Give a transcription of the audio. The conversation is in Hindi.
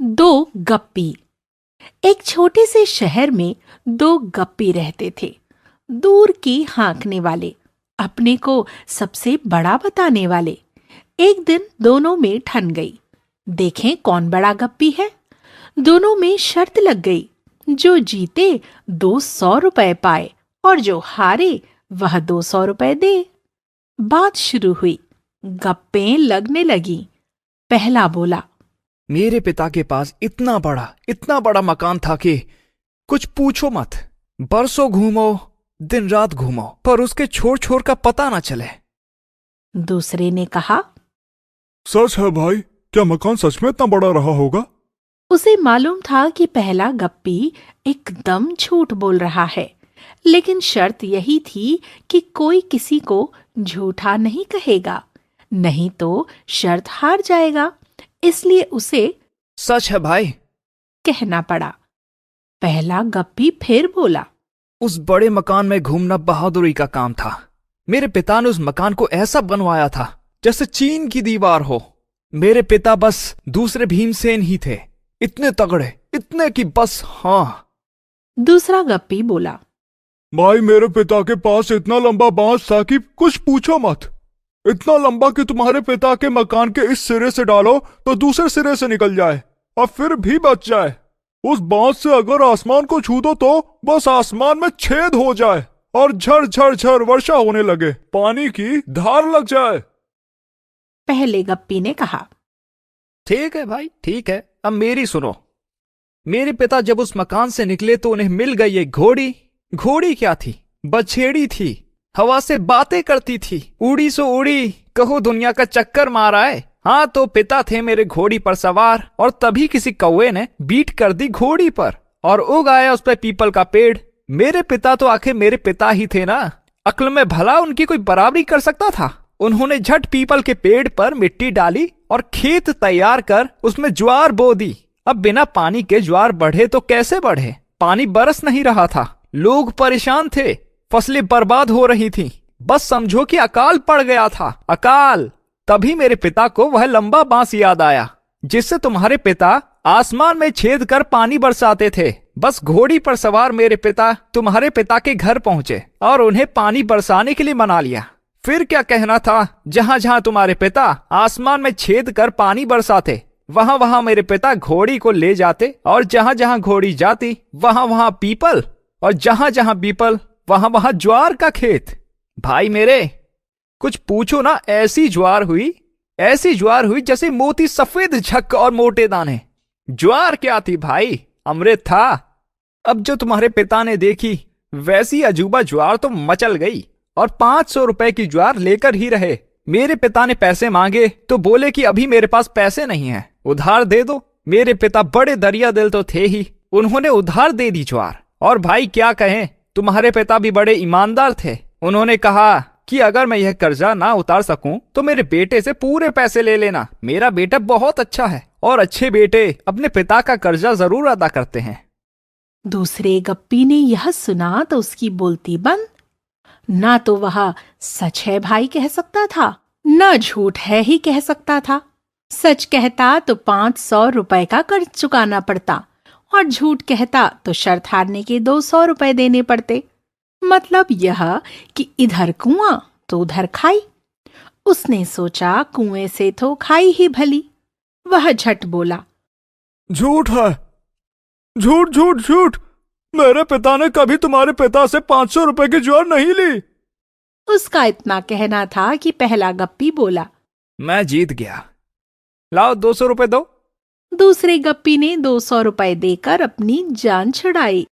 दो गप्पी। एक छोटे से शहर में दो गप्पी रहते थे। दूर की हाँकने वाले, अपने को सबसे बड़ा बताने वाले। एक दिन दोनों में ठन गई, देखें कौन बड़ा गप्पी है। दोनों में शर्त लग गई, जो जीते 200 रुपए पाए और जो हारे वह 200 रुपए दे। बात शुरू हुई, गप्पें लगने लगी। पहला बोला, मेरे पिता के पास इतना बड़ा मकान था कि कुछ पूछो मत। बरसों घूमो, दिन रात घूमो, पर उसके छोर छोर का पता ना चले। दूसरे ने कहा, सच है भाई, क्या मकान सच में इतना बड़ा रहा होगा? उसे मालूम था कि पहला गप्पी एकदम झूठ बोल रहा है, लेकिन शर्त यही थी कि कोई किसी को झूठा नहीं कहेगा, नहीं तो शर्त हार जाएगा। इसलिए उसे सच है भाई कहना पड़ा। पहला गप्पी फिर बोला, उस बड़े मकान में घूमना बहादुरी का काम था। मेरे पिता ने उस मकान को ऐसा बनवाया था जैसे चीन की दीवार हो। मेरे पिता बस दूसरे भीमसेन ही थे, इतने तगड़े, इतने कि बस। हाँ। दूसरा गप्पी बोला, भाई मेरे पिता के पास इतना लंबा बांस था कि कुछ पूछो मत। इतना लंबा कि तुम्हारे पिता के मकान के इस सिरे से डालो तो दूसरे सिरे से निकल जाए और फिर भी बच जाए। उस बांस से अगर आसमान को छू दो तो बस आसमान में छेद हो जाए और झर झर झर वर्षा होने लगे, पानी की धार लग जाए। पहले गप्पी ने कहा, ठीक है भाई, ठीक है, अब मेरी सुनो। मेरे पिता जब उस मकान से निकले तो उन्हें मिल गई एक घोड़ी। घोड़ी क्या थी? बछेड़ी थी, हवा से बातें करती थी, उड़ी सो उड़ी, कहो दुनिया का चक्कर मारा है। हाँ, तो पिता थे मेरे घोड़ी पर सवार, और तभी किसी कौवे ने बीट कर दी घोड़ी पर और उग आया उस पर पीपल का पेड़। मेरे पिता तो आखिर मेरे पिता ही थे ना, अक्ल में भला उनकी कोई बराबरी कर सकता था। उन्होंने झट पीपल के पेड़ पर मिट्टी डाली और खेत तैयार कर उसमें ज्वार बो दी। अब बिना पानी के ज्वार बढ़े तो कैसे बढ़े? पानी बरस नहीं रहा था, लोग परेशान थे, फसलें बर्बाद हो रही थीं। बस समझो कि अकाल पड़ गया था, अकाल। तभी मेरे पिता को वह लंबा बांस याद आया जिससे तुम्हारे पिता आसमान में छेद कर पानी बरसाते थे। बस घोड़ी पर सवार मेरे पिता तुम्हारे पिता के घर पहुंचे और उन्हें पानी बरसाने के लिए मना लिया। फिर क्या कहना था, जहां जहां तुम्हारे पिता आसमान में छेद कर पानी बरसाते वहां वहां मेरे पिता घोड़ी को ले जाते, और जहां जहां घोड़ी जाती वहां वहां पीपल, और जहां जहां पीपल वहां वहां ज्वार का खेत। भाई मेरे, कुछ पूछो ना, ऐसी ज्वार हुई जैसे मोती सफेद झक और मोटे दाने। ज्वार क्या थी भाई, अमृत था। अब जो तुम्हारे पिता ने देखी वैसी अजूबा ज्वार तो मचल गई, और 500 रुपए की ज्वार लेकर ही रहे। मेरे पिता ने पैसे मांगे तो बोले कि अभी मेरे पास पैसे नहीं है, उधार दे दो। मेरे पिता बड़े दरिया दिल तो थे ही, उन्होंने उधार दे दी ज्वार। और भाई क्या कहें, तुम्हारे पिता भी बड़े ईमानदार थे। उन्होंने कहा कि अगर मैं यह कर्जा ना उतार सकूं तो मेरे बेटे से पूरे पैसे ले लेना। मेरा बेटा बहुत अच्छा है, और अच्छे बेटे अपने पिता का कर्जा जरूर अदा करते हैं। दूसरे गप्पी ने यह सुना तो उसकी बोलती बंद। ना तो वह सच है भाई कह सकता था, न झूठ है ही कह सकता था। सच कहता तो 500 रुपए का कर्ज चुकाना पड़ता, और झूठ कहता तो शर्त हारने के 200 रुपए देने पड़ते। मतलब यह कि इधर कुआं तो उधर खाई। उसने सोचा कुएं से तो खाई ही भली। वह झट बोला, झूठ है, झूठ झूठ झूठ। मेरे पिता ने कभी तुम्हारे पिता से 500 रुपए की ज्वार नहीं ली। उसका इतना कहना था कि पहला गप्पी बोला, मैं जीत गया, लाओ 200 रुपए दो। दूसरे गप्पी ने 200 रुपए देकर अपनी जान छुड़ाई।